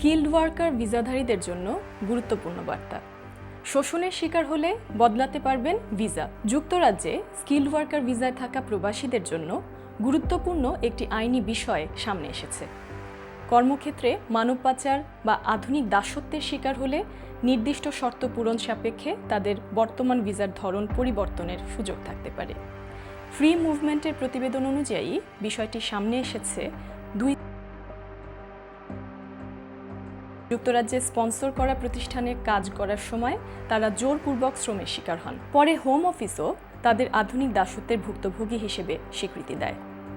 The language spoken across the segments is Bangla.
স্কিল্ড ওয়ার্কার ভিসাধারীদের জন্য গুরুত্বপূর্ণ বার্তা। শোষণের শিকার হলে বদলাতে পারবেন ভিসা। যুক্তরাজ্যে স্কিল্ড ওয়ার্কার ভিসায় থাকা প্রবাসীদের জন্য গুরুত্বপূর্ণ একটি আইনি বিষয় সামনে এসেছে। কর্মক্ষেত্রে মানব পাচার বা আধুনিক দাসত্বের শিকার হলে নির্দিষ্ট শর্ত পূরণ সাপেক্ষে তাদের বর্তমান ভিসার ধরন পরিবর্তনের সুযোগ থাকতে পারে। ফ্রি মুভমেন্টের প্রতিবেদন অনুযায়ী বিষয়টি সামনে এসেছে যুক্তরাজ্যে স্পন্সর করা প্রতিষ্ঠানে কাজ করার সময় তারা জোরপূর্বক শ্রমের শিকার হন। পরে হোম অফিসও তাদের আধুনিক দাসত্বের ভুক্তভোগী হিসেবে স্বীকৃতি দেয়।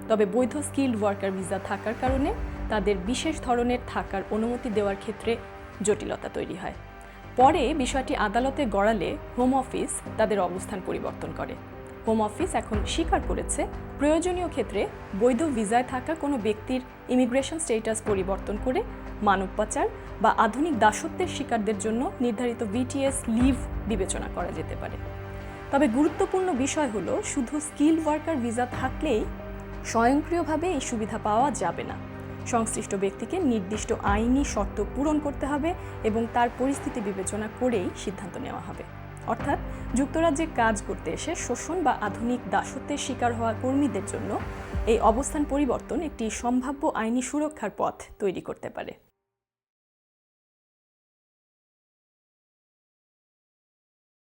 তবে বৈধ স্কিল্ড ওয়ার্কার ভিসা থাকার কারণে তাদের বিশেষ ধরনের থাকার অনুমতি দেওয়ার ক্ষেত্রে জটিলতা তৈরি হয়। পরে বিষয়টি আদালতে গড়ালে হোম অফিস তাদের অবস্থান পরিবর্তন করে। হোম অফিস এখন স্বীকার করেছে প্রয়োজনীয় ক্ষেত্রে বৈধ ভিসায় থাকা কোনো ব্যক্তির ইমিগ্রেশন স্ট্যাটাস পরিবর্তন করে মানব পাচার বা আধুনিক দাসত্বের শিকারদের জন্য নির্ধারিত ভিটিএস লিভ বিবেচনা করা যেতে পারে। তবে গুরুত্বপূর্ণ বিষয় হলো, শুধু স্কিল্ড ওয়ার্কার ভিসা থাকলেই স্বয়ংক্রিয়ভাবে এই সুবিধা পাওয়া যাবে না। সংশ্লিষ্ট ব্যক্তিকে নির্দিষ্ট আইনি শর্ত পূরণ করতে হবে এবং তার পরিস্থিতি বিবেচনা করেই সিদ্ধান্ত নেওয়া হবে। অর্থাৎ যুক্তরাজ্যে কাজ করতে এসে শোষণ বা আধুনিক দাসত্বের শিকার হওয়া কর্মীদের জন্য এই অবস্থান পরিবর্তন একটি সম্ভাব্য আইনি সুরক্ষার পথ তৈরি করতে পারে।